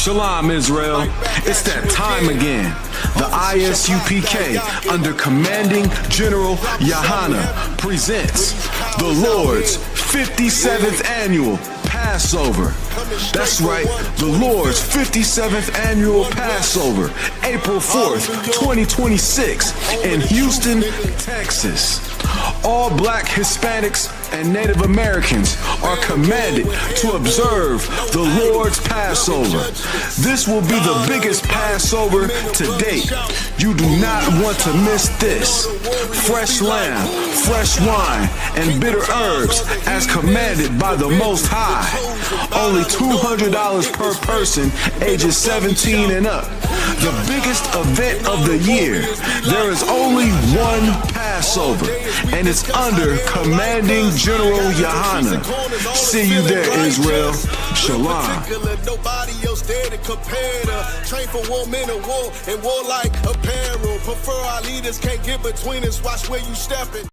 Shalom, Israel. It's that time again. The ISUPK, under Commanding General Yahana, presents the Lord's 57th Annual Passover. That's right, the Lord's 57th Annual Passover, April 4th, 2026, in Houston, Texas. All Black, Hispanics, and Native Americans are commanded to observe the Lord's Passover. This will be the biggest Passover to date. You do not want to miss this. Fresh lamb, fresh wine, and bitter herbs as commanded by the Most High. Only $200 per person, ages 17 and up. The biggest event of the year. There is only one Passover, and it's under Commanding General Yahana. See you there, Israel. Shalom. Nobody else there to compare to. Train for war, men of war, and warlike apparel. Prefer our leaders, can't get between us. Watch where you stepping.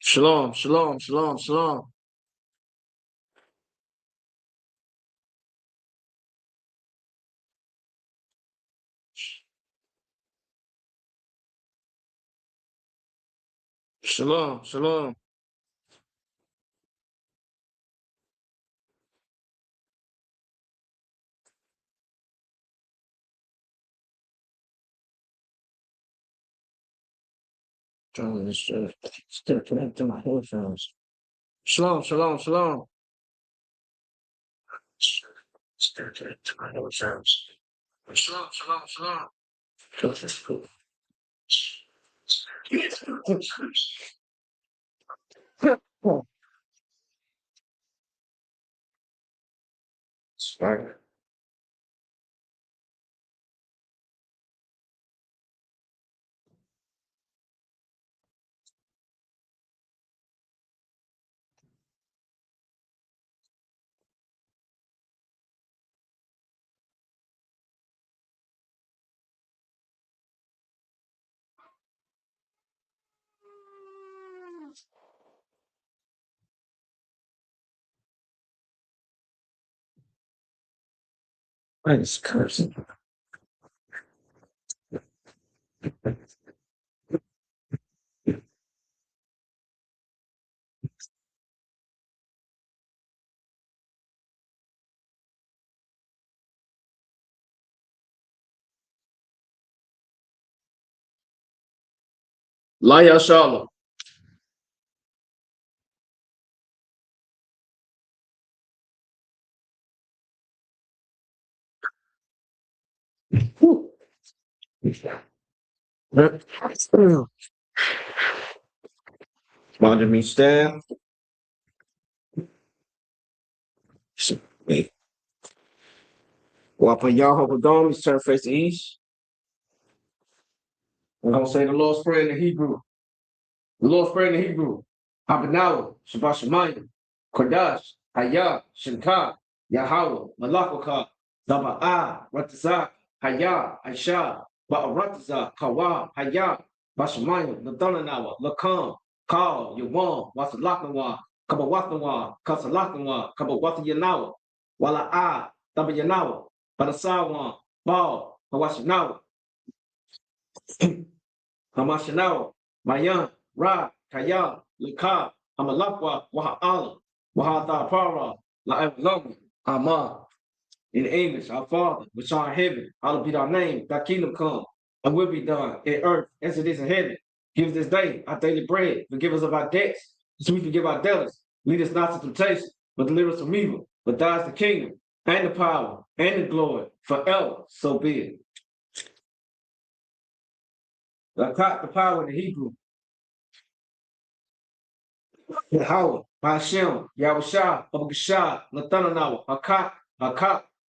Shalom, shalom, shalom, shalom. Shalom, shalom. Trying to still connect to my headphones. Shalom, shalom, shalom. Still connect to my headphones. Shalom, shalom, shalom. Sorry. What is cursing? Laya Shalom. Bother me, stand. Walk on y'all, hope dome, turn face to east. And I'll say the Lord's Prayer in the Hebrew. The Lord's Prayer in the Hebrew. Abinawa, Shabbat Shemayim, Kodash, Hayah, Shinka, Yahweh, Malakaka, Daba'a, Ratazak, Hayah, Aisha, Ba'aratazak, Kawa, Hayah, Bashamayim, Nadonanawa, Lakam, Kal, Yawan, Wasalaknawa, Kabawatnawa, Kasalaknawa, Kabawatayanawa, Wala'a, Dabayanawa, Badasawan, Bal, Hawashinawa, Hamashinawa, Mayan, Ra, Kaya, Lika, Amalakwa, Waha'ala, Wahata Para, La'evalami, Aman. In English, our Father, which art in heaven, hallowed be thy name, thy kingdom come, and will be done in earth as it is in heaven. Give us this day our daily bread, forgive us of our debts, as we forgive our debtors. Lead us not to temptation, but deliver us from evil. But thine is the kingdom, and the power, and the glory, forever, so be it. The power in the Hebrew. Yahweh, Hashem, Yahushua, Abakashah, Nathanawa, Hakak,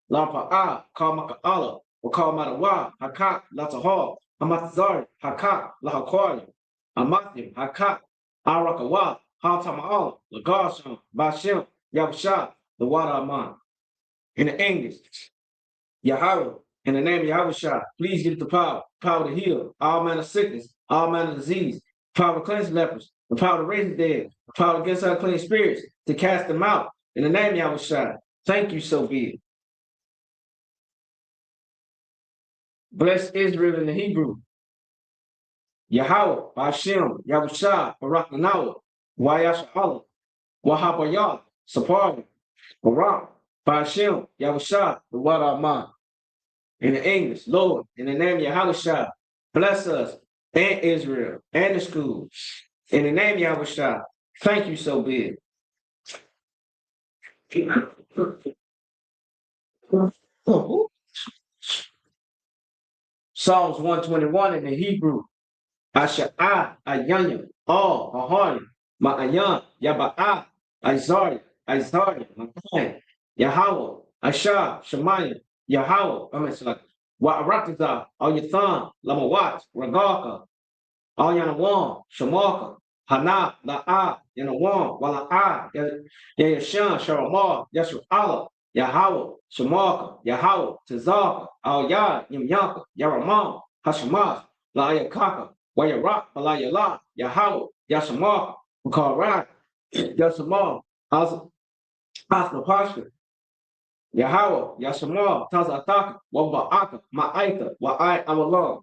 Lapa Kalmaka'ala, Wakalmatawa, Hakak, Latahar, Amatzari, Hakak, Lahakwari, Amathim, Hakak, Arakawa, Hatama'ala, Lagarsham, Bashem, Yahushua, the water of mine. In the English, Yahweh, in the name of Yahushua, please give the power to heal all manner of sickness, all manner of disease, power to cleanse lepers, the power to raise the dead, the power against unclean spirits, to cast them out. In the name of Yahushua, thank you, so be it. Bless Israel in the Hebrew. Yahweh, Hashem, Yahushua, Barak Nanawa, Wayasha'ala, Wahabayah, Sapar, Barak, Hashem, Yahushua, the water of mine. In the English, Lord, in the name of Yahushua, bless us and Israel and the schools. In the name of Yahushua, thank you, so be it. Psalms 121 in the Hebrew. Asha'a, Ayanya, all, Ahari, Ma'ayan, Yaba'a, Izari, Makai, Yahweh, Asha, Shemaya, Yahweh, Wa'aratiza, Al Yathan, Lamawat, Ragaka, Al Yanawan, Shamaka, Hana, La'a, Yanawan, Wala'a, Yashan, Sharamah, Yashu Allah, Yahweh, Shamaka, Yahweh, Tazaka, Al Yad, Yamyaka, Yaramah, Hashemah, La'ayakaka, Wayarak, Balayala, Yahweh, Yashamaka, Makarak, Yasamah, Asnapashka, Yahweh, Yashamah, Tazataka, Waba'aka, Ma'aika, Wa'ai, Amallah.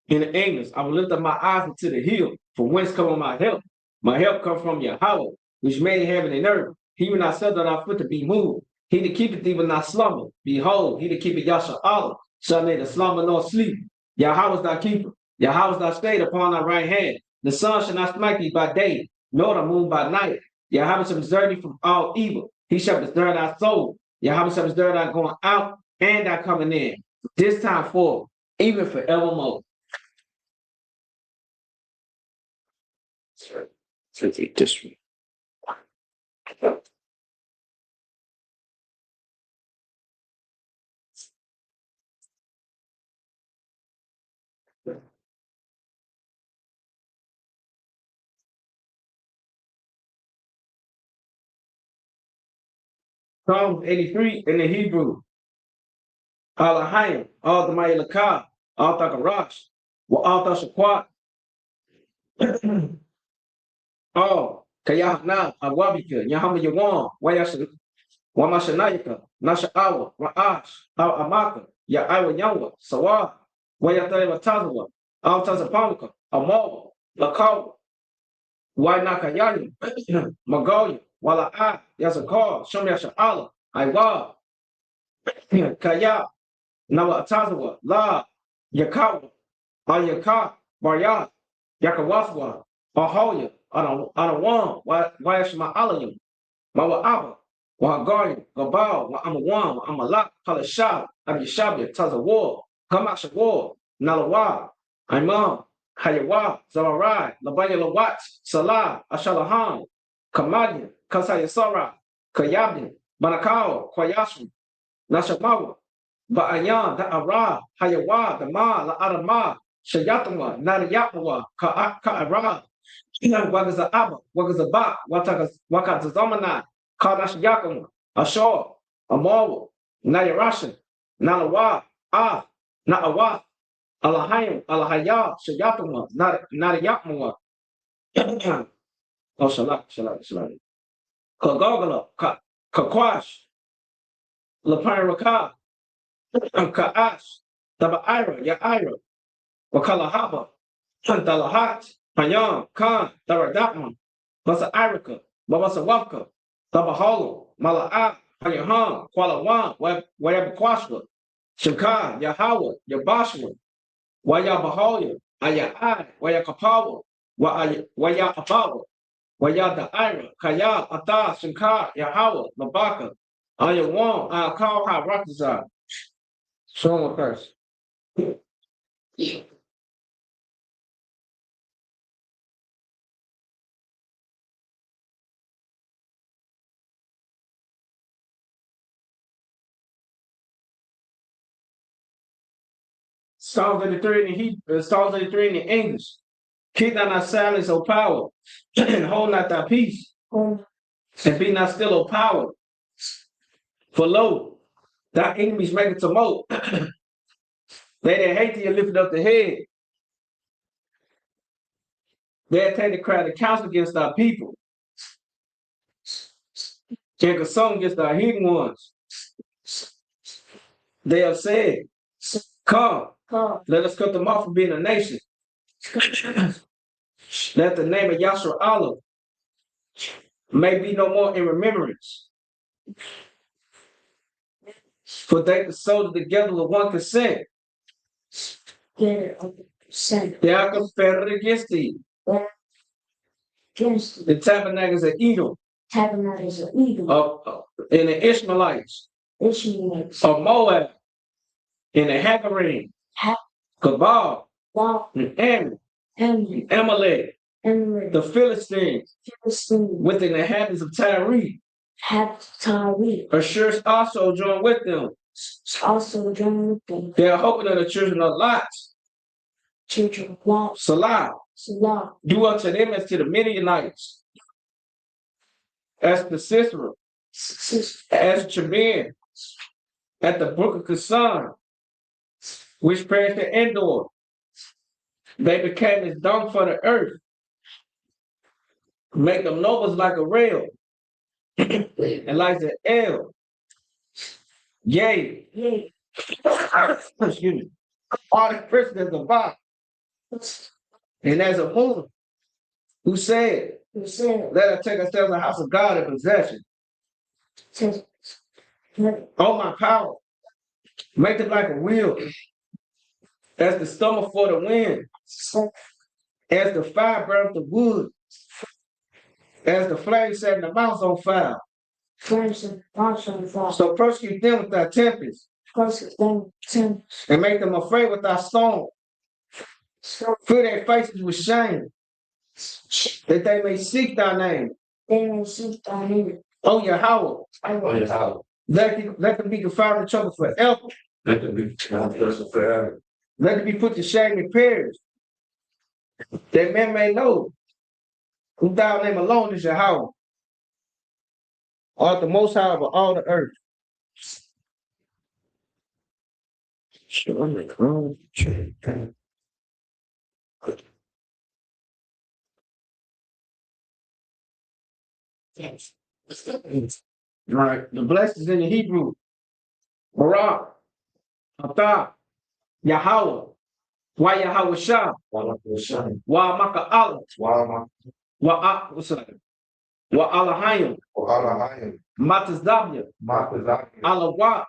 In the English, I will lift up my eyes into the hill, from whence cometh my help. My help comes from Yahweh, which made heaven and earth. He will not suffer thy foot to be moved. He that keepeth thee will not slumber. Behold, he that keepeth Yasha Allah shall neither slumber nor sleep. Yahweh is thy keeper. Yahweh is thy stayed upon thy right hand. The sun shall not smite thee by day, nor the moon by night. Yahweh shall preserve thee from all evil. He shall preserve thy soul. Yahweh shall preserve thy going out and thy coming in. This time forth, even forevermore. Let's read this one. Psalm 83 in the Hebrew. Alahayim, all the Ma'ilakah, all the Garash, all the Shaquat, all Kayahna, Awabika, Yahama Yawan, Wamashanayaka, Nasha'awa, Ra'ash, Al Amaka, Ya'awa Yawa, Sawa, Wayataywa Tazawa, Al Tazapamaka, Amawa, Lakawa, Wainakayayim, Magoya, Wala'a, Yazakar, Shumyasha Allah, Iwa, Kaya, Nawa Tazawa, La, Yakawa, Ayaka, Barya, Yakawaswa, Ahoya, Anawan, Wayashma Alayim, Mawa Wahagari, Gabal, Wa'amawan, Wa'amalak, Kalashab, Abishabia, Tazawar, Kamashawar, Nalawa, Imam, Hayawa, Zararai, Labaya Lawat, Salah, Ashalahan, Kamadia, Kasayasara, Kayabin, Banakao, Kwayashu, Nashamawa, Ba'ayan, Da'ara, Hayawa, Dama, La'adama, Shayatama, Nadayatmawa, Ka'ara, Wagaza'aba, Wagazaba, Wakazazamana, Kadash Yakama, Ashor, Amawa, Nayarashan, Nalawa, Na'awa, Alahayim, Alahaya, Shayatama, Nadayatmawa, Oh, Shalak. Kagogala, Kakwash, Lapiraka, Ka'ash, Taba'ira, Ya'ira, Wakalahaba, Dalahat, Payam, Khan, Daradatman, Basa Irika, Babasa Wapka, Tabaholo, Mala'a, Payahan, Kualawan, Wayabakwashwa, Shimka, Yahawa, Yabashwa, Wayabahoya, Aya'ai, Wayakapawa, Waya'abawa, Wayada Ira, Kaya, Ata, Shimka, Yahawa, Mabaka, On your one, I'll call how rockets are. Show them first. Psalms 83 in the Hebrew, Psalms 83 in the English. Keep thou not silence, O power, and hold not thy peace, and be not still, O power. For lo, thy enemies make a tumult. They that hate thee are lifted up the head. They attain the cry to counsel against thy people. And console against thy hidden ones. They have said, come, let us cut them off from being a nation. Let the name of Yahshua Allah may be no more in remembrance. For they consulted together with one consent. They are conspired against thee. The tabernacles of Edom. And the Ishmaelites. Of Moab. And the Hagarim. Kabal. And Ammon. Amalek. The Philistines. With the inhabitants of Tyre. Ashur also joined with them. They are hoping of the children of Lot. Salah. Do unto them as to the Midianites. As the Sisera. As Jabin. At the brook of Kasan. Which perished at Endor. They became as dung for the earth. Make them nobles like a rail. And like the L. Yea. Excuse me. All the Christians are bound. And as a moon who said, let us take ourselves the house of God in possession. Oh, my power. Make it like a wheel. As the stomach for the wind. As the fire burns the wood. As the flame set the mouse on fire. So persecute them with thy tempest. And make them afraid with thy stone. Fill their faces with shame. That they may seek thy name. Oh, Yahweh. Let them be confounded in trouble forever. Let them be put to shame in pairs. That men may know who thou name alone is Yahweh. Art the most high over all the earth. All right, the blessings in the Hebrew. Barak, Atah, Yahweh, Wa Yahweh Shah, Wa Maka Allah, Wa Alahayim, Matazabya, Alawa,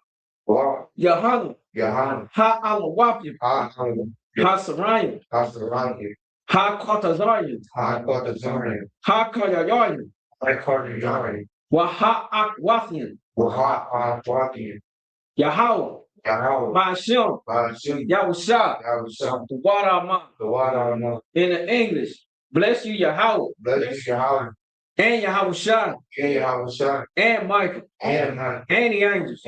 Yahana, Ha Alawapya, Ha Sarayim, Ha Kotazarian, Ha Kayayarian, Wa Ha Akwathian, Yahweh, Ba'ashem, Yahusha, the water in the English. Bless you, Yahweh. And Yahusha. And Michael. And the angels.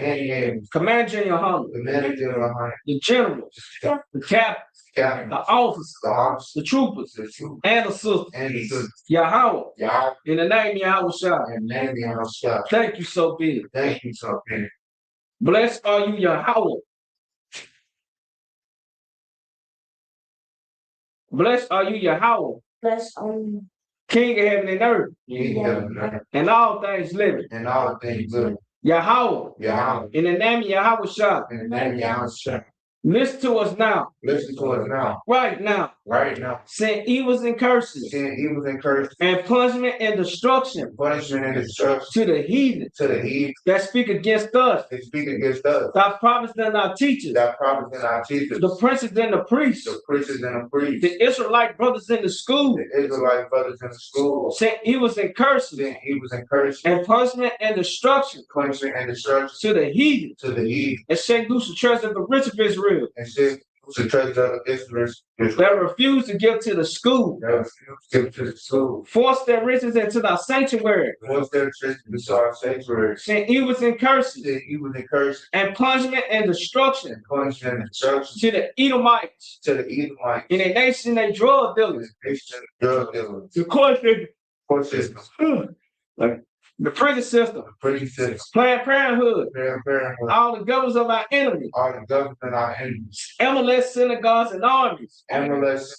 Command in your home. The generals. The captains. The officers. The troopers. And the sisters. Yahweh. In the name of Yahusha. Thank you so big. Blessed are you, Yahweh. Blessed are you, Yahweh. King of heaven and earth. And all things living. Yahweh. In the name of Yahweh Shah. Listen to us now. Listen to us now. Right now. Right now. Send evils and curses. Send evils and curses. And punishment and destruction. Punishment and destruction. To the heathen. To the heathen. That speak against us. They speak against us. Thy prophets and our teachers. Thy prophets and our teachers. The princes and the priests. The princes and the priests. The Israelite brothers in the school. The Israelite brothers in the school. Sent evils and curses. Send evils and curses. And punishment and destruction. Punishment and destruction. To the heathen. To the heathen. And shake loose the treasure of the rich of Israel. And shake the treasure of Israel. That refuse to give to the school. That refuse to give to the school. Force their riches into thy sanctuary. Force their riches into our sanctuary. Send evils and curses. Send evils and curses. And punishment and destruction. And punishment and destruction. To the Edomites. To the Edomites. In a nation they drug dealers. Drug dealers. The court system. Like the prison system. The prison system. Planned Parenthood. Planned Parenthood. All the governors of our enemies. All the governors of our enemies. MLS synagogues and armies. MLS.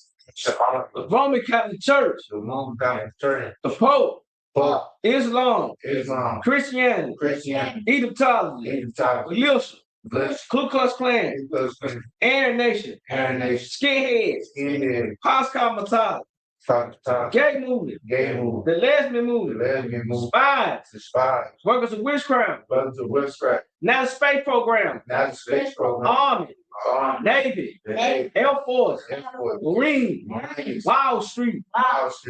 The Roman Catholic Church. The Roman Catholic Church. The Pope. Pope. Islam. Islam. Christianity. Christianity. Egyptology. Egyptology. Militia. Bless. Ku Klux Klan. Aryan Nation. Aryan Nation. Skinheads. Skinheads. Holocaust. Gay movement. Gay movement. The lesbian movement. The lesbian movement. Spies. The spies. Workers of witchcraft. Brothers of witchcraft. Now the space program. Now the space program. Army. Navy. Air Force. Marine. Wall Street.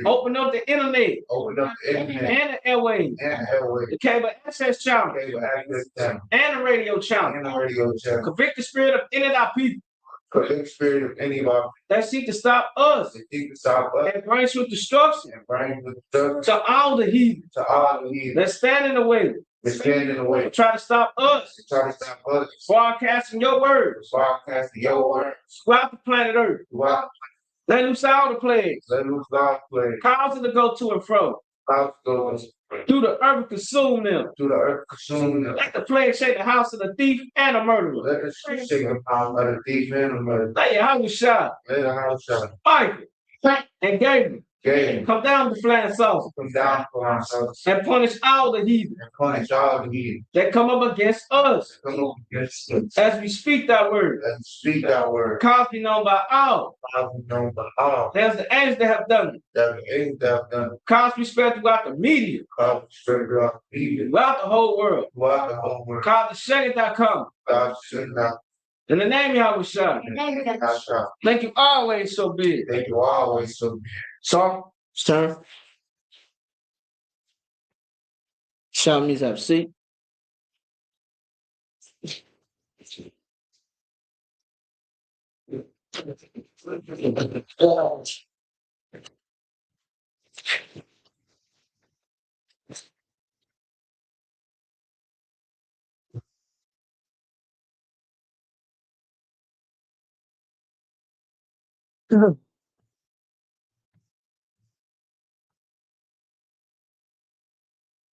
Open up the internet. Open up the internet. And the airwaves. And the airwaves. The cable access channel. Cable access channel. And the radio channel. And the radio channel. Convict the spirit of any of our people. Convict the spirit of any of our that seek to stop us. That seek to stop us. And bring with destruction. And bring with destruction. To all the heathen. To all the heathen. That stand in the way. That stand in the way. Try to stop us. Try to stop us. Broadcasting your words. Broadcasting your words. Throughout the planet Earth. Throughout. Let loose all the plagues. Let loose all the plagues. Cause it to go to and fro. Cause it to go to and fro. Do the earth and consume them. Do the earth consume them. Let the plague shake the house of the thief and the murderer. Let the street shake the house of the thief and the murderer. Let your house shine. Let the house shine. Michael and Gabriel. Come down to flying saucer. Come down to flying saucer. And punish all the heathen. And punish all the heathen. That come up against us. Come up against us. As we speak that word. As we speak that word. Cause be known by all. Cause be known by all. There's the angels that have done it. There's the angels that have done it. Cause be spread throughout the media. Cause be spread throughout the media. Throughout the whole world. Throughout the whole world. Cause the shake.com. Cause the shake.com. In the name of Yahweh Shah. Thank you always so big. Thank you always so big. So, it's turn. Shah means have a seat.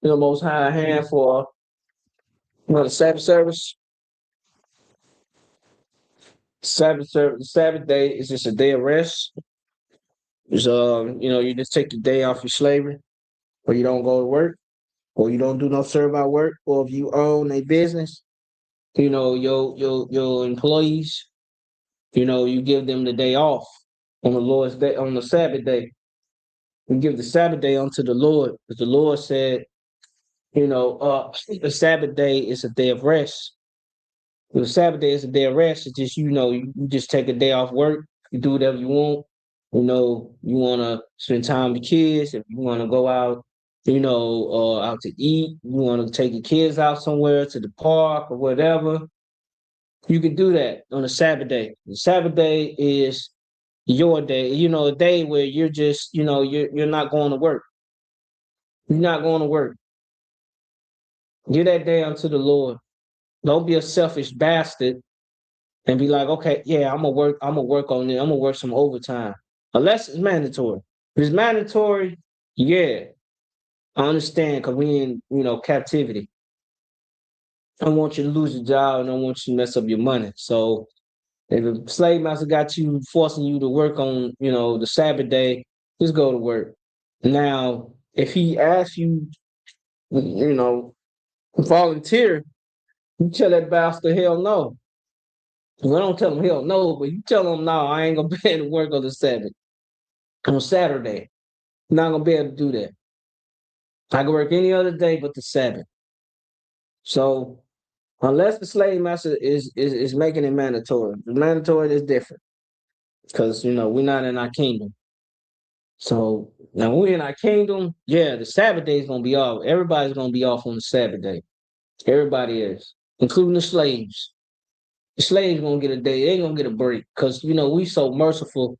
The Most High hand for the Sabbath service. Sabbath service. The Sabbath day is just a day of rest. It's you just take the day off your slavery, or you don't go to work, or you don't do no service work, or if you own a business, your employees, you give them the day off on the Lord's day, on the Sabbath day. You give the Sabbath day unto the Lord, because the Lord said, the Sabbath day is a day of rest. The Sabbath day is a day of rest. It's just, you just take a day off work. You do whatever you want. You want to spend time with kids. If you want to go out, out to eat, you want to take your kids out somewhere to the park or whatever, you can do that on a Sabbath day. The Sabbath day is your day, a day where you're just, you're not going to work. You're not going to work. Give that day unto the Lord. Don't be a selfish bastard and be like, okay, yeah, I'm gonna work on it. I'm gonna work some overtime. Unless it's mandatory. If it's mandatory, yeah. I understand, because we in, captivity. I don't want you to lose your job, and I don't want you to mess up your money. So if a slave master got you, forcing you to work on, the Sabbath day, just go to work. Now, if he asks you, volunteer, you tell that bastard hell no. Well, don't tell him he don't know, but you tell him, no, I ain't gonna be able to work on the Sabbath, on Saturday. Not gonna be able to do that. I can work any other day but the Sabbath. So unless the slave master is making it mandatory, the mandatory is different because we're not in our kingdom. So now when we're in our kingdom, yeah, the Sabbath day is gonna be off. Everybody's gonna be off on the Sabbath day. Everybody is, including the slaves. The slaves gonna get a day. They ain't gonna get a break because we so merciful.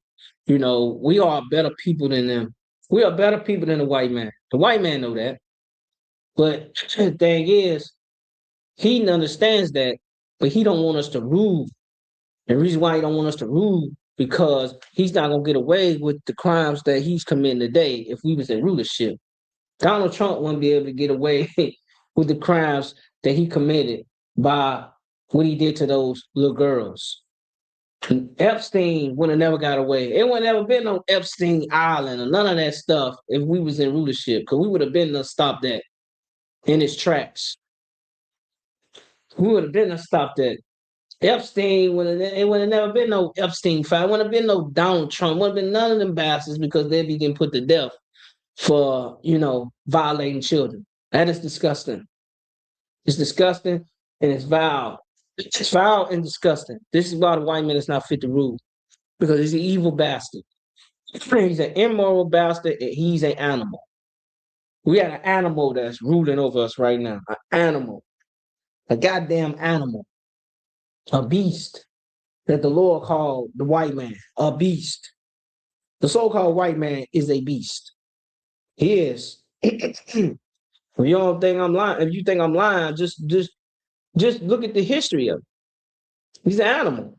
We are better people than them. We are better people than the white man. The white man know that. But the thing is, he understands that, but he don't want us to rule. And the reason why he don't want us to rule because he's not gonna get away with the crimes that he's committing today if we was in rulership. Donald Trump wouldn't be able to get away with the crimes that he committed by what he did to those little girls. Epstein would have never got away. It would have never been no Epstein Island or none of that stuff if we was in rulership, because we would have been to stop that in its tracks. We would have been to stop that. Epstein it would have never been no Epstein file. It would have been no Donald Trump. Would have been none of them bastards because they'd be getting put to death for violating children. That is disgusting. It's disgusting and it's vile. It's vile and disgusting. This is why the white man is not fit to rule because he's an evil bastard. He's an immoral bastard and he's an animal. We got an animal that's ruling over us right now. An animal. A goddamn animal. A beast that the Lord called the white man. A beast. The so-called white man is a beast. He is. If you don't think I'm lying, if you think I'm lying, just look at the history of it. He's an animal.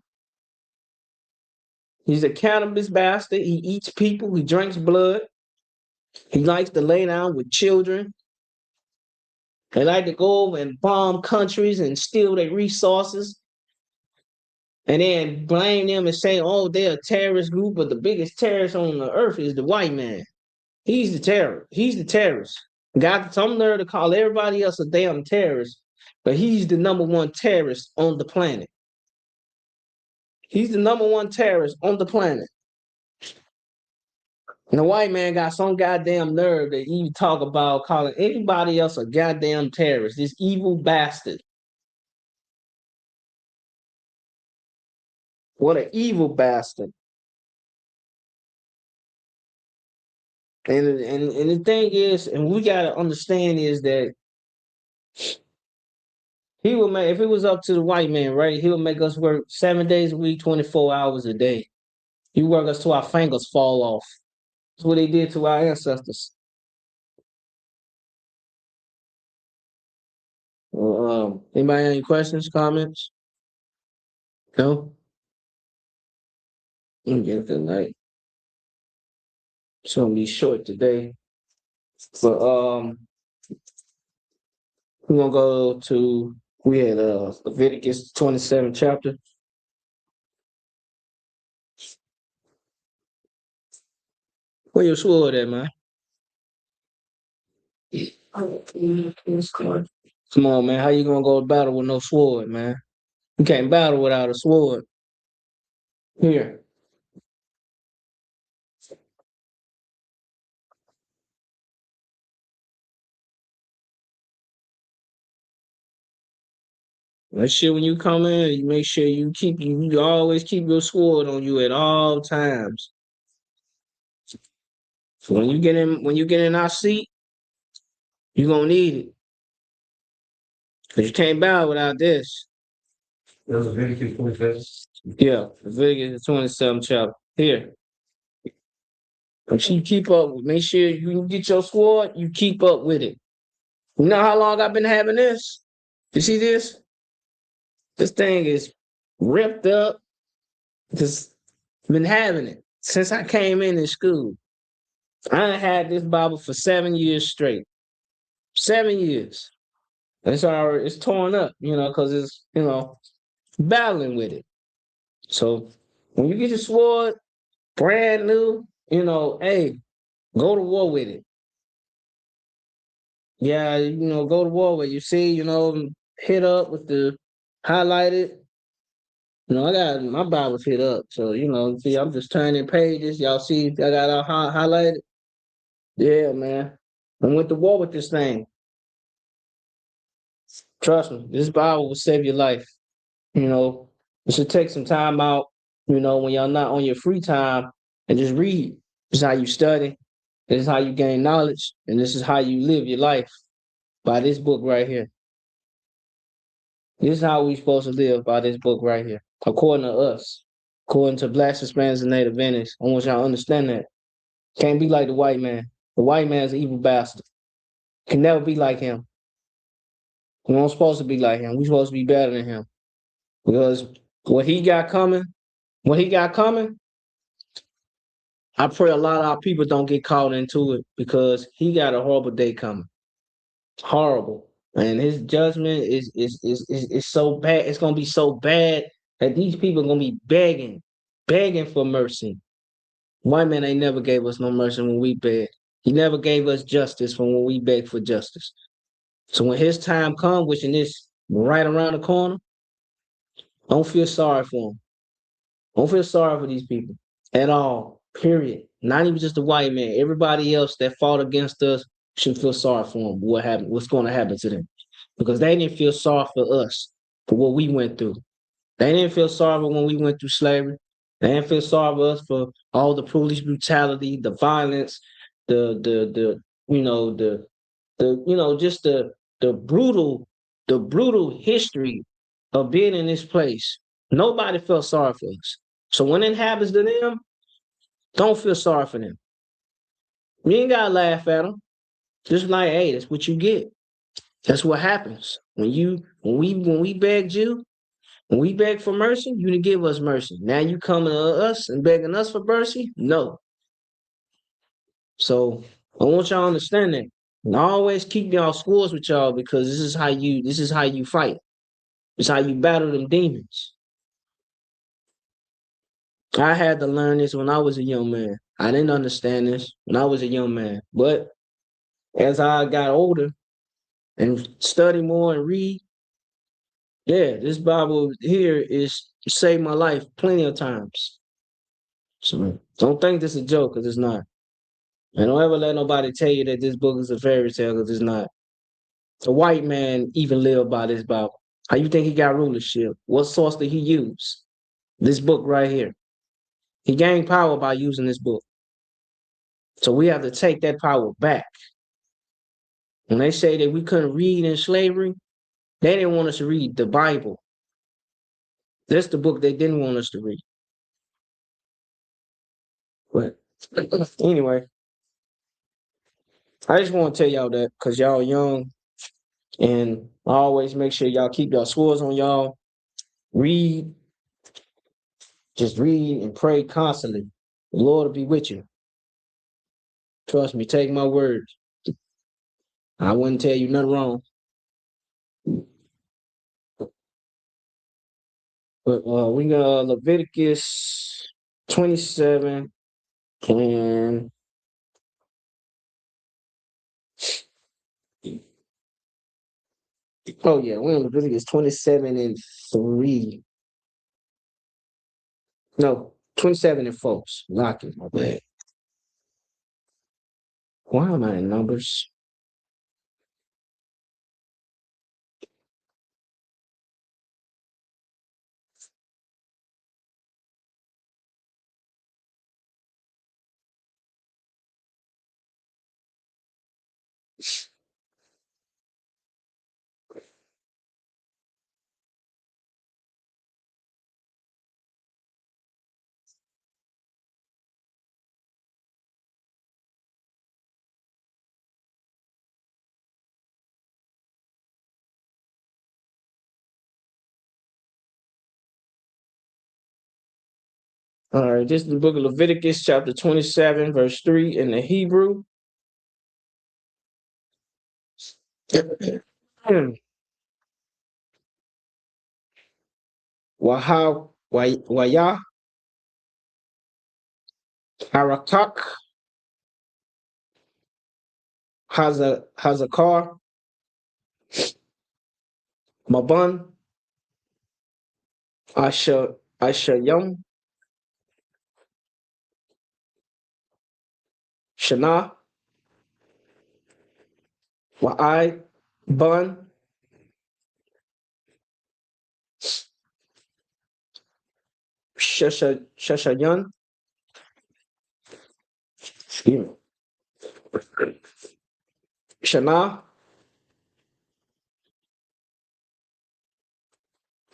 He's a cannabis bastard. He eats people. He drinks blood. He likes to lay down with children. They like to go over and bomb countries and steal their resources and then blame them and say, oh, they're a terrorist group, but the biggest terrorist on the earth is the white man. He's the terror. He's the terrorist. Got some nerve to call everybody else a damn terrorist, but he's the number one terrorist on the planet. He's the number one terrorist on the planet. And the white man got some goddamn nerve to even talk about calling anybody else a goddamn terrorist. This evil bastard. What an evil bastard. And the thing is, and we gotta understand is that he would make, if it was up to the white man, right, he would make us work 7 days a week, 24 hours a day. He work us till our fingers fall off. That's what they did to our ancestors. Anybody have any questions, comments? No? Get good night. It's gonna be short today. But we're gonna go to we had Leviticus 27 chapter. Where your sword at, man? Come on, man. How you gonna go to battle with no sword, man? You can't battle without a sword. Here. That shit when you come in, you make sure you always keep your sword on you at all times. So when you get in our seat, you're gonna need it. Cause you can't battle without this. There's Leviticus 27. Yeah, Leviticus 27 chapter. Here. But you keep up, make sure you get your sword, you keep up with it. You know how long I've been having this? You see this? This thing is ripped up. Just been having it since I came in school. I had this Bible for 7 years straight. 7 years. It's torn up, because it's, battling with it. So when you get your sword brand new, hey, go to war with it. Yeah, go to war with it. You see, hit up with the highlighted. I got my Bible's hit up. So, see, I'm just turning pages. Y'all see, I got all highlighted. Yeah, man. I went to war with this thing. Trust me, this Bible will save your life. You should take some time out, when y'all not on your free time and just read. This is how you study. This is how you gain knowledge. And this is how you live your life by this book right here. This is how we supposed to live by this book right here, according to us, according to Blacks, Hispanics, and Native Indians. I want y'all to understand that. Can't be like the white man. The white man's an evil bastard. Can never be like him. We don't supposed to be like him. We supposed to be better than him. Because what he got coming, I pray a lot of our people don't get caught into it because he got a horrible day coming. Horrible. And his judgment is so bad. It's gonna be so bad that these people are gonna be begging for mercy. White man ain't never gave us no mercy when we begged. He never gave us justice when we begged for justice. So when his time comes, which is right around the corner, don't feel sorry for him. Don't feel sorry for these people at all. Period. Not even just the white man. Everybody else that fought against us should feel sorry for them. What happened? What's going to happen to them? Because they didn't feel sorry for us for what we went through. They didn't feel sorry for when we went through slavery. They didn't feel sorry for us for all the police brutality, the violence, the just the brutal history of being in this place. Nobody felt sorry for us. So when it happens to them, don't feel sorry for them. You ain't gotta laugh at them. Just like, hey, that's what you get. That's what happens when we begged you. When we beg for mercy, you didn't give us mercy. Now you coming to us and begging us for mercy? No. So I want y'all to understand that. And always keep y'all scores with y'all because this is how you fight. It's how you battle them demons. I had to learn this when I was a young man. I didn't understand this when I was a young man. But as I got older and study more and read, yeah, this Bible here is saved my life plenty of times. So don't think this is a joke, because it's not. And don't ever let nobody tell you that this book is a fairy tale, because it's not. A white man even lived by this Bible. How you think he got rulership? What source did he use? This book right here. He gained power by using this book. So we have to take that power back. When they say that we couldn't read in slavery, they didn't want us to read the Bible. That's the book they didn't want us to read. But anyway, I just want to tell y'all that because y'all young, and I always make sure y'all keep y'all swords on y'all. Read, just read and pray constantly. The Lord will be with you. Trust me, take my word. I wouldn't tell you nothing wrong. But we got Leviticus 27 and oh yeah, we're in Leviticus 27 and 3. No, 27 and 4. Lock it, my bad. Why am I in numbers? All right, this is the book of Leviticus, chapter 27, verse 3 in the Hebrew. Waya, Harakak, Hazakar, Maban, Asha Yum, Shana, Wa'ai, Bun, Shashayan, excuse me, Shana,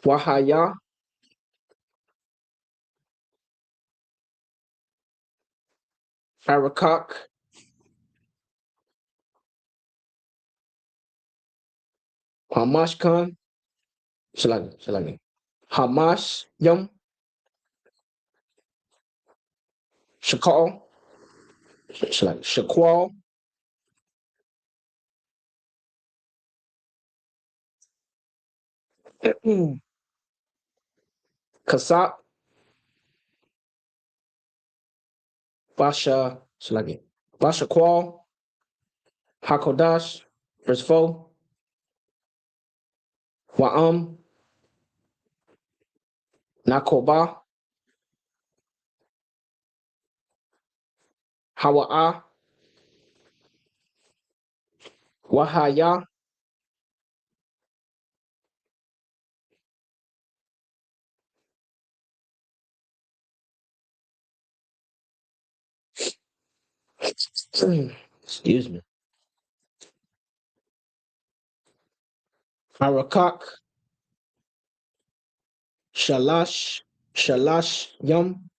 Wahaya, Arakak, Hamashkan, Shalagi, Hamash Yum, Shakal, Shakwal, Kasap, Basha Kwal, Hakodash, verse 4, Wa'am, Nakoba, Hawa'a, Wahaya, excuse me, Harakak, Shalash Yum,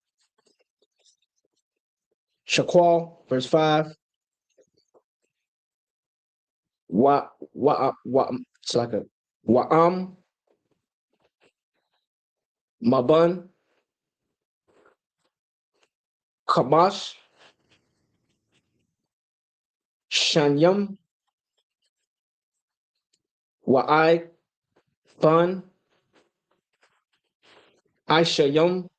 Shaqual, verse 5, it's like a Wa'am, Maban, Kamash, Shanyam, Wa'ai, Bun, Aisha Yum,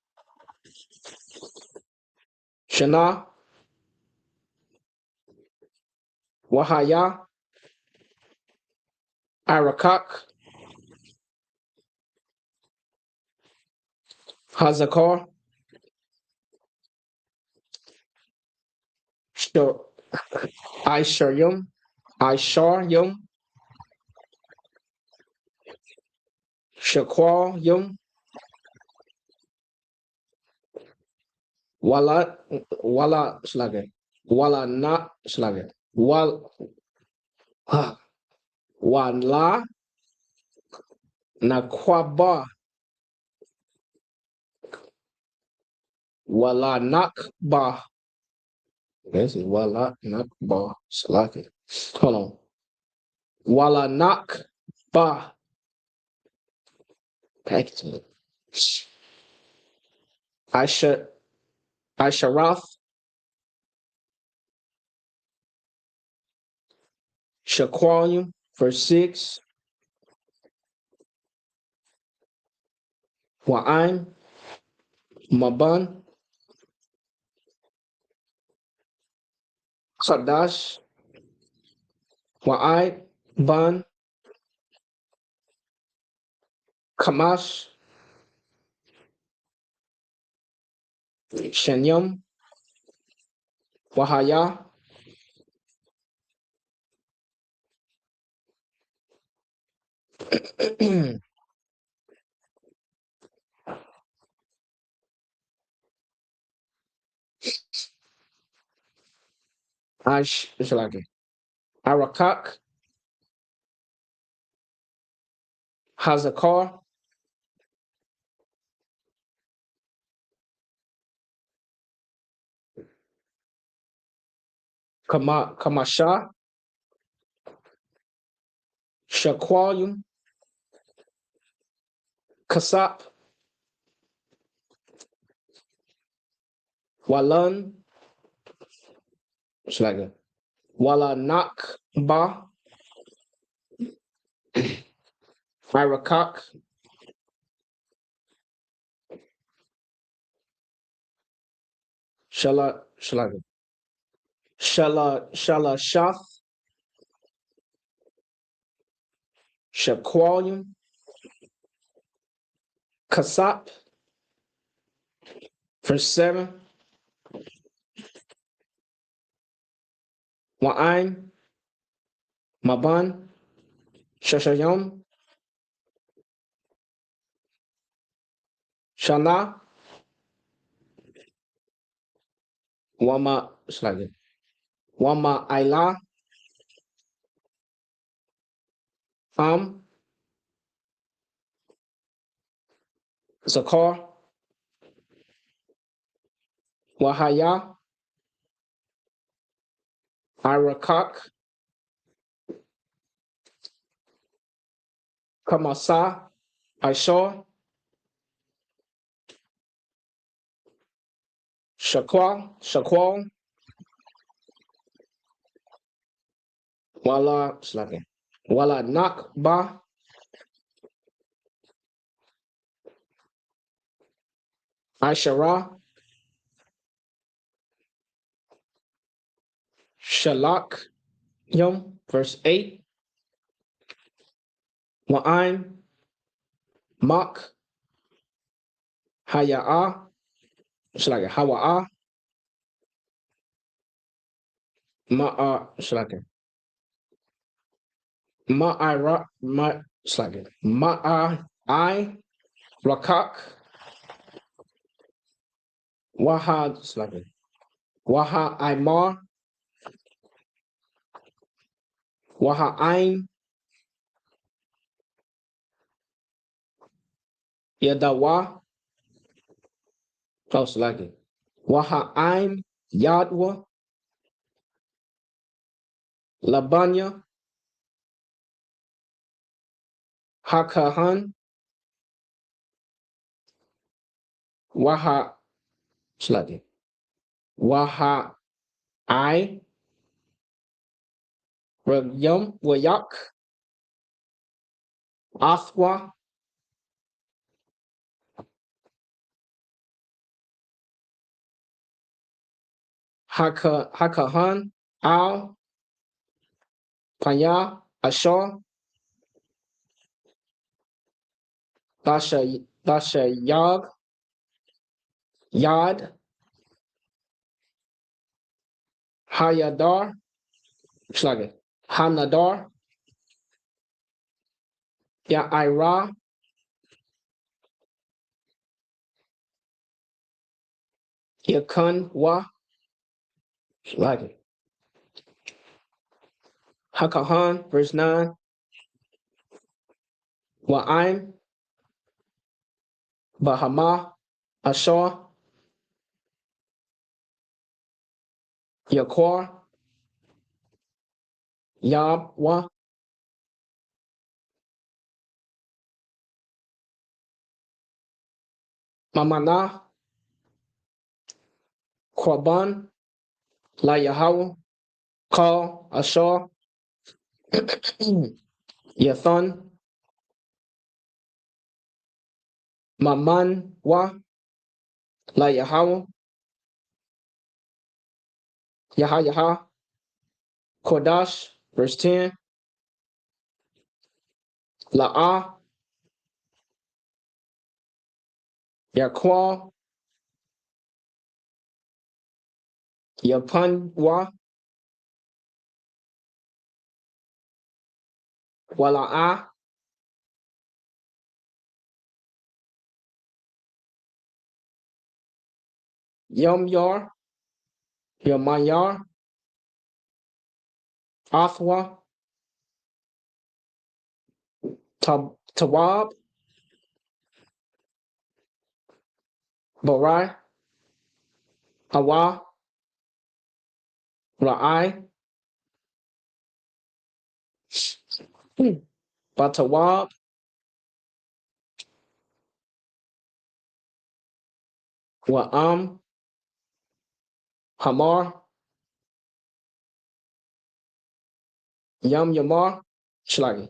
Shana, Wahaya, Arakak, Hazakar, Aishar Yum, Shaqual Yum, Wala Slage, Wala not Slage, Wala Nakwaba, Wala Nakba. This is Wala Nakba Slake. Hold on. Wala Nakba. Packaging. Aisharath, Shaqualium, verse 6, Wa'aim, Maban, Kadash, Wa'ai, Ban, Kamash, Shanyam, Wahaya, it's like it. Arakak, Hazakar, Kamasha, Shaqualium, Kasap, Walan, it's like it. Wala Nakba, Arakak, Shala Shath, Shaqualium, Kasap, verse 7. Wa'ain, Maban, Shashayom, Shana, Wama, it's like it. Wama Aila, Zakar, Wahaya, Irakak, Kamasa, Ishor, Shaqual, Wala, it's like it. Wala Nakba, Aishara, Shalak, Yom, verse 8. Wa'ain, Mak, Haya'ah, it's like it. Hawa'ah, Ma'a, it's like it. Ma'ira, it's like it. Ma'ai, Rakak, Waha, it's like it. Waha Aimar, Waha Ain, Yadawa, close like it. Waha Ain, Yadwa, Labanya, Hakahan, Waha, it's like it. Waha I, Ragyam, Wayak, Athwa, Hakahan, Al, Panya, Ashar, Dasha Yad, Hayadar, it's like it. Hanadar, Ya'ira, Yakun, Wa, it's like it. Hakahan, verse 9. Wa'aim, Bahama, Ashar, Yaquar, Yabwa, Mamana, Korban, La Yahweh, Kal, Ashar, Yathon, Maman, Wa, La Yahweh, Yaha, Kodash, verse 10. La'ah, Yaqual, Yapun, Wa, Wala'ah, Yom Yar, Yamayar, Athwa, Tawab, Barai, Hawa, Ra'ai, Batawab, Wa'am, Hamar, Yamar, Shlagi,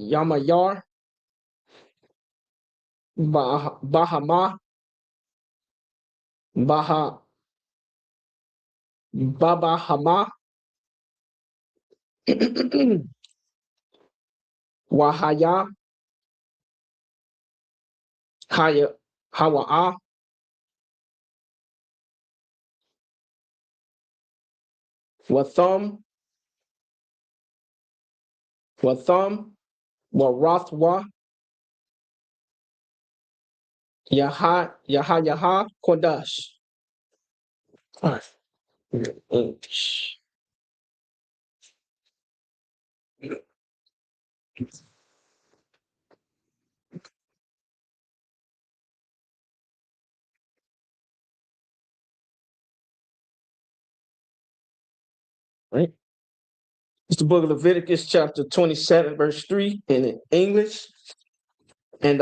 Yamayar, Bahama, Babahama, Wahaya, Haya, Hawa'a, Watham, Warathwa, Yaha, Kodash. All right. English. Right. It's the book of Leviticus, chapter 27, verse 3 in English. And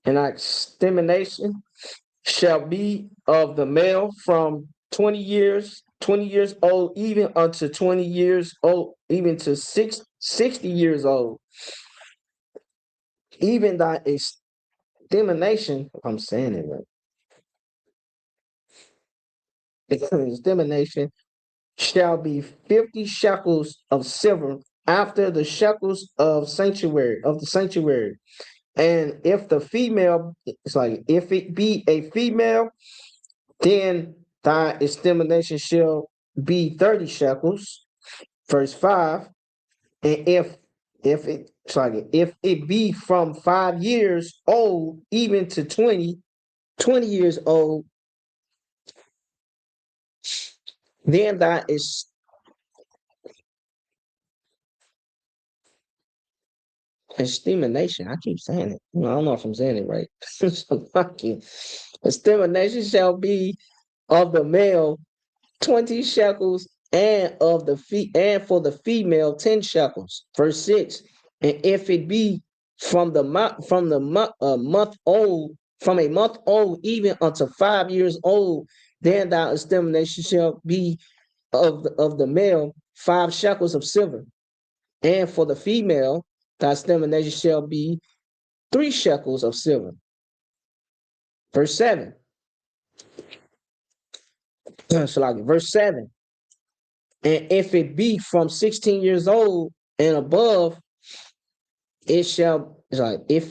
extermination shall be of the male from 20 years old, even unto 20 years old, even to 60 years old. Even thy extermination, if I'm saying it right, extermination shall be 50 shekels of silver after the shekels of the sanctuary. And if the female, it's like if it be a female, then thy extermination shall be 30 shekels. Verse 5. And if it be from 5 years old, even to 20 years old, then thy extermination. I keep saying it. I don't know if I'm saying it right. So fucking extermination shall be of the male 20 shekels, and of the and for the female 10 shekels. Verse 6. And if it be from a month old, even unto 5 years old, then thy extermination shall be of the male 5 shekels of silver. And for the female, thy extermination shall be 3 shekels of silver. Verse 7. Verse 7. And if it be from 16 years old and above, if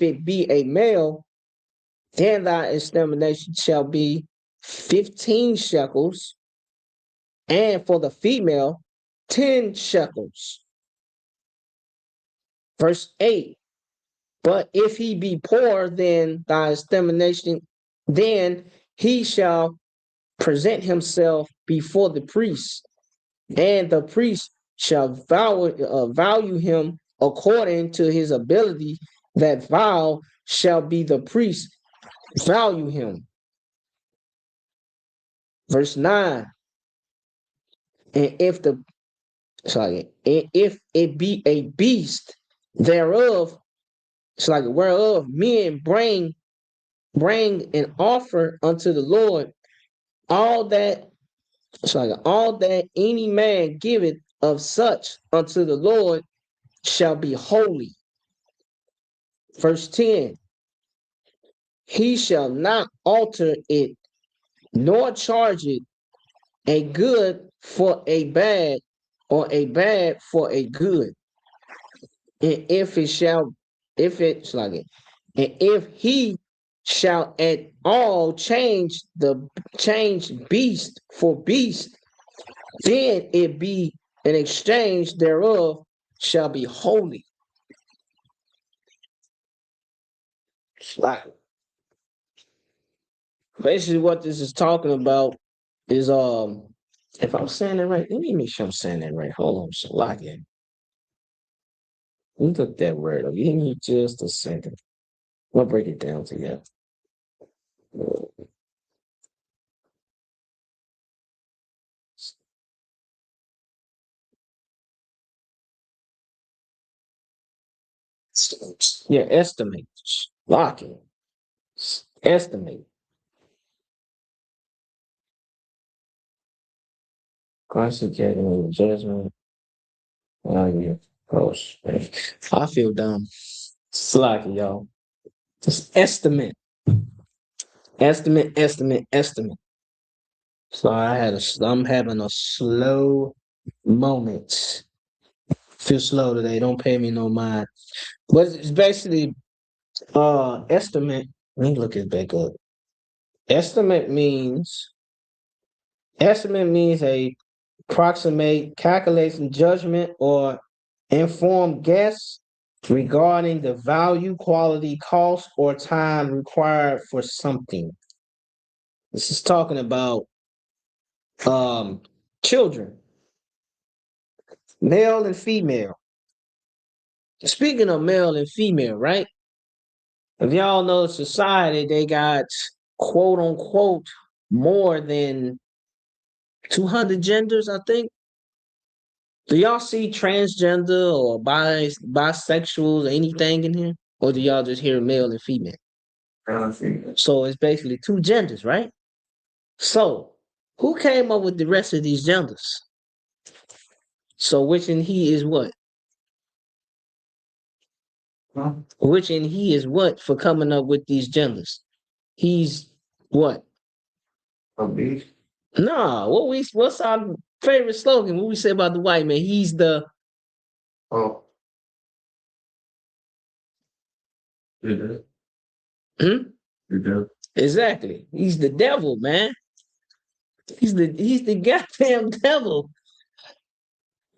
it be a male, then thy extermination shall be 15 shekels, and for the female, 10 shekels. Verse 8. But if he be poor, then thy extermination, then he shall present before the priest, and the priest shall value him according to his ability. That vow shall be the priest value him. Verse 9. And if it be a beast thereof, whereof men bring an offer unto the Lord, all that any man giveth of such unto the Lord shall be holy. Verse 10. He shall not alter it, nor charge it a good for a bad, or a bad for a good. And if he shall at all change beast for beast, then it be an exchange thereof shall be holy. Basically what this is talking about is if I'm saying it right, let me make sure I'm saying that right. Hold on, Salakia. Let me look that word up. Give me just a second. We'll break it down together. Yeah, estimate. Lock it. Estimate. Concentrating judgment. Yeah. Gosh, I feel dumb. Slacky, y'all. Just estimate. Estimate. So I'm having a slow moment. Feel slow today. Don't pay me no mind. But it's basically estimate. Let me look it back up. Estimate means a approximate, calculation, judgment, or informed guess regarding the value, quality, cost, or time required for something. This is talking about children, male and female. Speaking of male and female, right? If y'all know society, they got quote unquote more than 200 genders, I think. Do y'all see transgender or bisexuals or anything in here? Or do y'all just hear male and female? So it's basically two genders, right? So who came up with the rest of these genders? So which in he is what? Which in he is what for coming up with these genders? He's what? Nah, what's our favorite slogan? What we say about the white man? He's the exactly. He's the devil, man. He's the goddamn devil.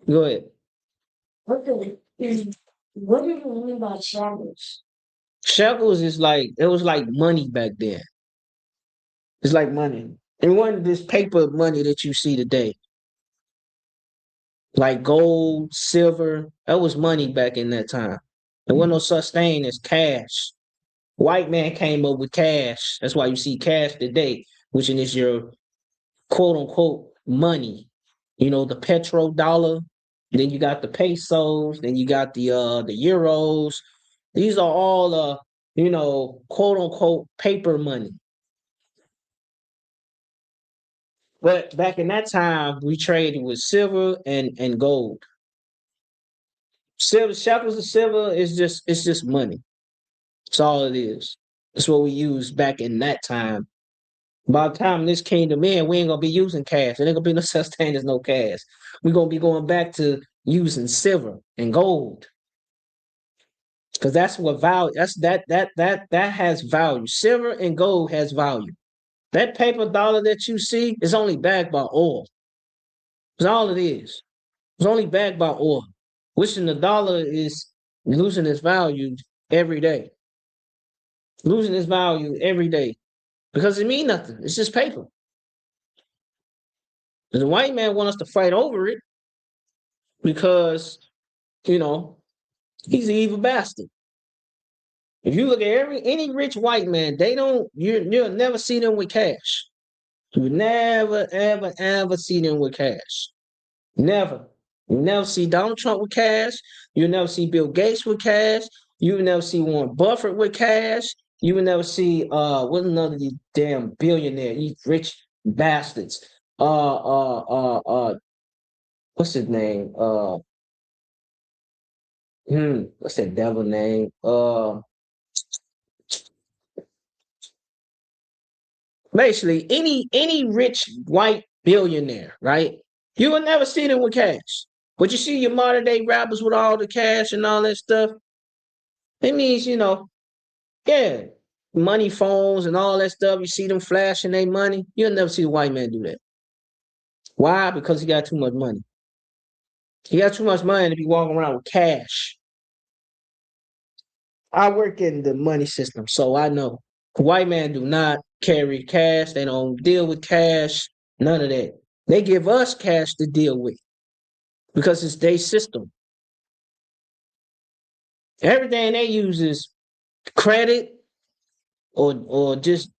Go ahead. What do you mean by shadows? Shekels is like it was like money back then. It's like money. It wasn't this paper money that you see today. Like gold, silver, that was money back in that time. There wasn't no such thing as cash. White man came up with cash. That's why you see cash today, which is your quote unquote money. You know, the petrodollar, then you got the pesos, then you got the euros. These are all quote unquote paper money. But back in that time, we traded with silver and gold. Silver, shekels of silver is just money. That's all it is. That's what we used back in that time. By the time this kingdom in, we ain't gonna be using cash. There ain't gonna be no such thing as no cash. We're gonna be going back to using silver and gold. Because that's what value, that has value. Silver and gold has value. That paper dollar that you see is only backed by oil. That's all it is. It's only backed by oil. Which in the dollar is losing its value every day. Losing its value every day. Because it means nothing. It's just paper. And the white man want us to fight over it because, he's an evil bastard. If you look at any rich white man, you'll never see them with cash. You never, ever, ever see them with cash. Never. You never see Donald Trump with cash. You'll never see Bill Gates with cash. You will never see Warren Buffett with cash. You will never see what's another these damn billionaire, these rich bastards. What's his name? What's that devil name? Basically, any rich white billionaire, right? You will never see them with cash. But you see your modern day rappers with all the cash and all that stuff. It means, yeah, money phones and all that stuff. You see them flashing their money. You'll never see a white man do that. Why? Because he got too much money. He got too much money to be walking around with cash. I work in the money system, so I know. White men do not carry cash. They don't deal with cash. None of that. They give us cash to deal with because it's their system. Everything they use is credit or just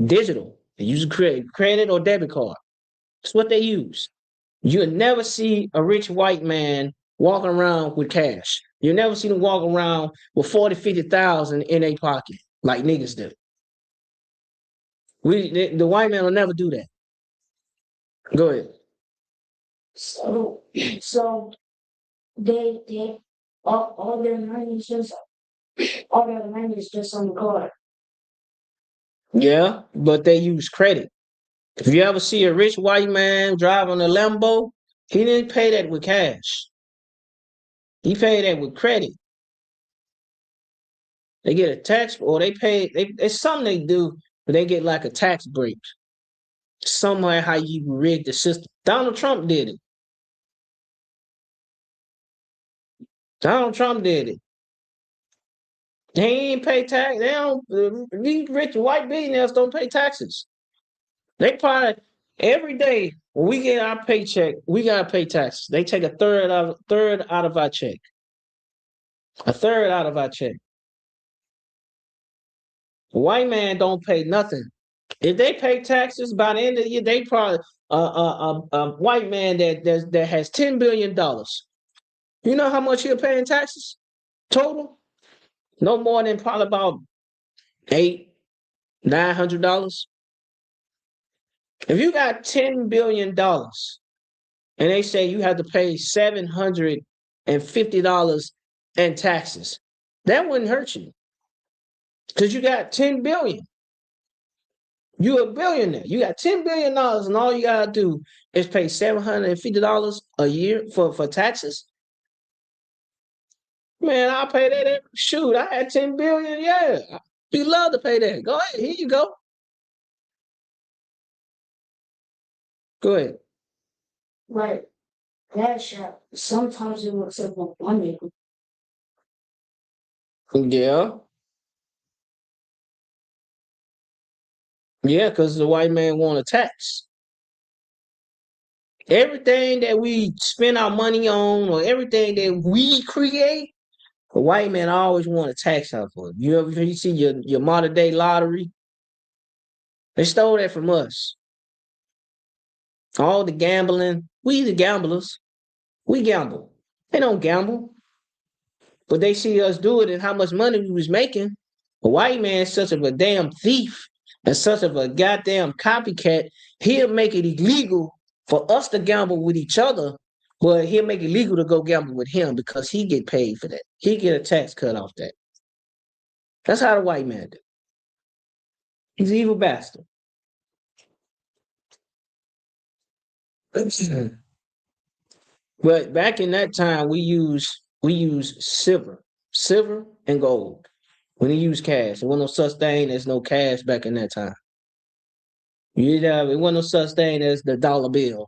digital. They use credit or debit card. That's what they use. You'll never see a rich white man walking around with cash. You'll never see them walking around with 40, 50,000 in their pocket like niggas do. The white man will never do that. Go ahead. So they all their money is just on the card. Yeah, but they use credit. If you ever see a rich white man driving a Lambo, he didn't pay that with cash. He paid that with credit. They get a tax, or they pay. It's something they do, but they get like a tax break. Somewhere how you rig the system. Donald Trump did it. Donald Trump did it. They ain't pay tax. They don't. These rich white billionaires don't pay taxes. They probably every day when we get our paycheck, we gotta pay taxes. They take a third out of our check. A third out of our check. A white man don't pay nothing. If they pay taxes by the end of the year, they probably a white man that has $10 billion. You know how much he'll pay in taxes total? No more than probably about $800-900. If you got $10 billion and they say you have to pay $750 in taxes, that wouldn't hurt you because you got 10 billion. You're a billionaire. You got $10 billion, and all you gotta do is pay $750 a year for taxes. Man, I'll pay that. Shoot, I had 10 billion. Yeah, you love to pay that. Go ahead. Here you go. Go ahead. Like Cash App, sometimes it looks like money. Yeah. Yeah, because the white man want a tax. Everything that we spend our money on or everything that we create, the white man always want a tax out for it. You see your modern day lottery? They stole that from us. All the gambling, we the gamblers. We gamble. They don't gamble. But they see us do it and how much money we was making. A white man is such of a damn thief and such of a goddamn copycat, he'll make it illegal for us to gamble with each other, but he'll make it legal to go gamble with him because he get paid for that. He get a tax cut off that. That's how the white man do. He's an evil bastard. But back in that time, we use silver and gold. We didn't use cash. There wasn't no such thing as no cash back in that time. It wasn't no such thing as the dollar bill.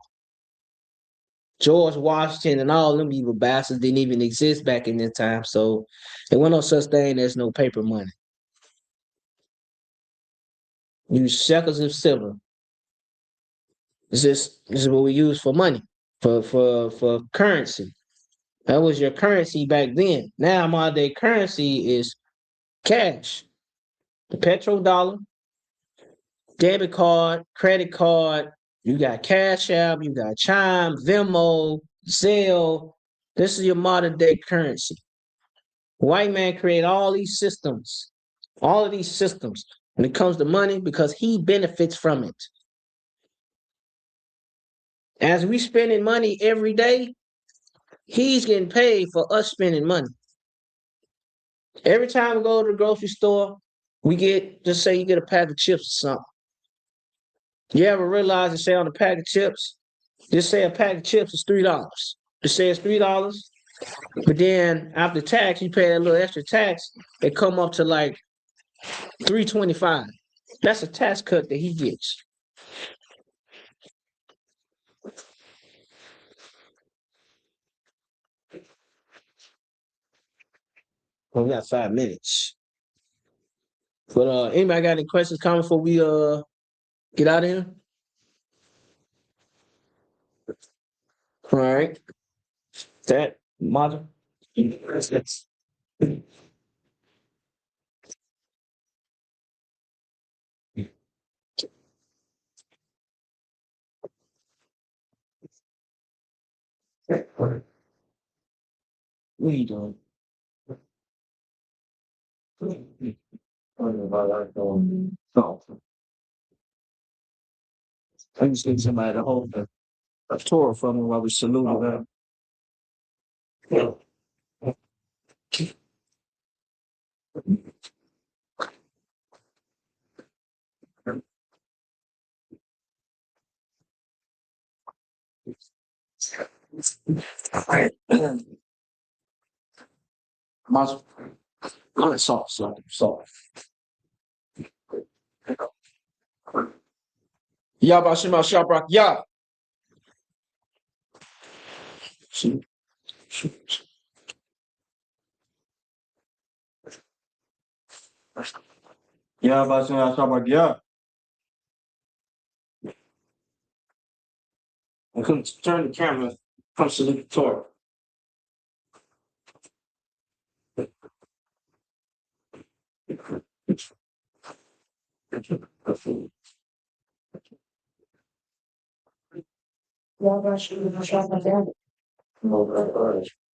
George Washington and all them evil bastards didn't even exist back in that time. So there wasn't no such thing as no paper money. Use shekels of silver. This is what we use for money, for currency. That was your currency back then. Now modern day currency is cash. The petrodollar, debit card, credit card, you got Cash App, you got Chime, Venmo, Zelle. This is your modern day currency. White man create all these systems, all of these systems when it comes to money because he benefits from it. As we spending money every day, he's getting paid for us spending money. Every time we go to the grocery store, we get, just say you get a pack of chips or something. You ever realize it say on the pack of chips, just say a pack of chips is $3. It says $3, but then after tax, you pay that little extra tax, it come up to like $3.25. That's a tax cut that he gets. Well, we got 5 minutes. But anybody got any questions, comments before we get out of here? All right. That mother. What are you doing? Oh. I just need somebody to hold a Torah for me while we salute them. All right. Mazel. Go ahead, soft. Yabashim Shabrak Ya. Yeah, but yeah. I couldn't turn the camera from salute the Torah.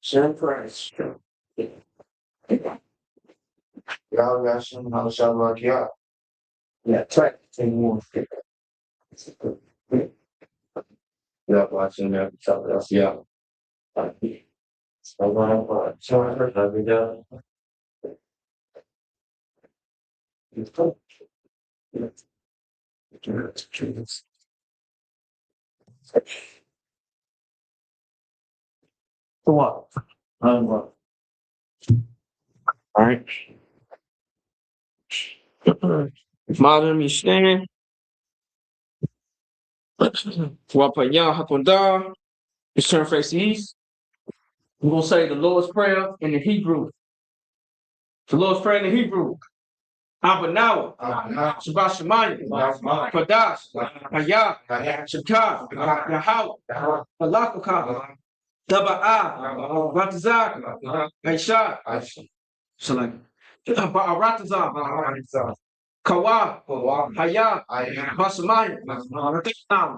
Same price. Yeah, track. Yeah, watching that. Yeah. What? All right. Modern Mishnah. Wapaya Hakonda. Just turn face east. We're gonna say the Lord's Prayer in the Hebrew. The Lord's Prayer in the Hebrew. Abanawa, Shabbat Shemayim, Kodash, Hayah, Shekah, Yahweh, Malakukah, Daba'ah, Ratazak, Aisha, Shalom, Ratazak, Kawa, Hayah, Bashamayim, Nakam,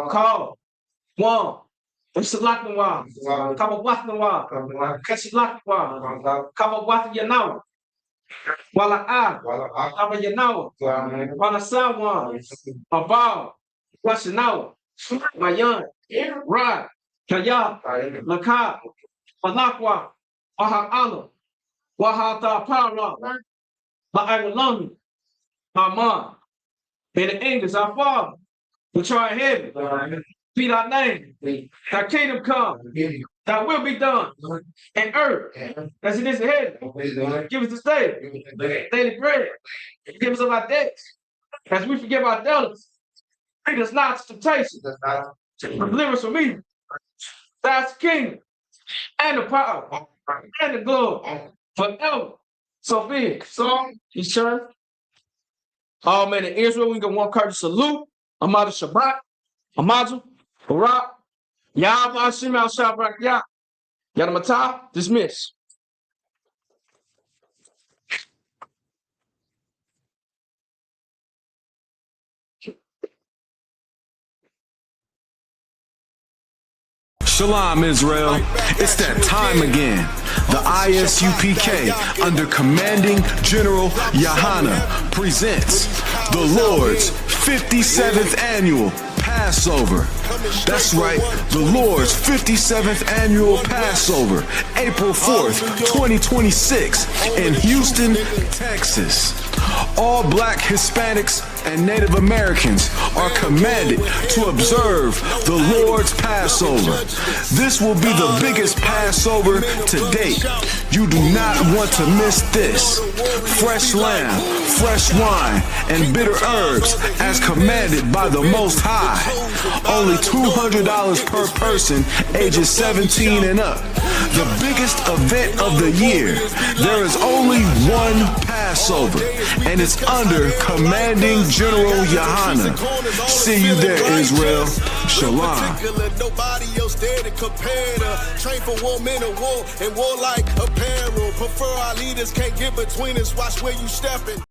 Kal, One, Salaknawa, Kabawatnawa, Kashalaknawa, Kabawat Yanawa. Wala Aba Yanawa, Wala Sawa, Abal, Washinawa, Mayan, Ra, Kaya, Laka, Malakwa, Waha Allah, Wahata Para, Ma'agalami, Aman. And the angels, our Father, which are in heaven, be thy name, thy kingdom come, thy will be done, in earth, as it is in heaven. Give us this day daily bread. Give us of our debts, as we forgive our debtors. Lead us not to temptation, but deliver us from evil. That's the kingdom, and the power, and the glory, forever. So be it. So, he's turned. All men in Israel, we got one courteous salute. Amadu Shabbat, Amadu, Barak, Yah, Bashim, Al Shabrak, Yah. Yadamata, dismiss. Shalom, Israel. It's that time again. The ISUPK, under Commanding General Yahana, presents the Lord's 57th Annual Passover. That's right, the Lord's 57th Annual Passover, April 4th, 2026, in Houston, Texas. All Black, Hispanics, and Native Americans are commanded to observe the Lord's Passover. This will be the biggest Passover to date. You do not want to miss this. Fresh lamb, fresh wine, and bitter herbs as commanded by the Most High. Only $200 per person ages 17 and up. The biggest event of the year. There is only one Passover, and it's under Commanding General Yahana. See you there, Israel. Shalom. Nobody else there to compare to. Train for war, men of war, and war like apparel. Prefer our leaders, can't get between us. Watch where you stepping.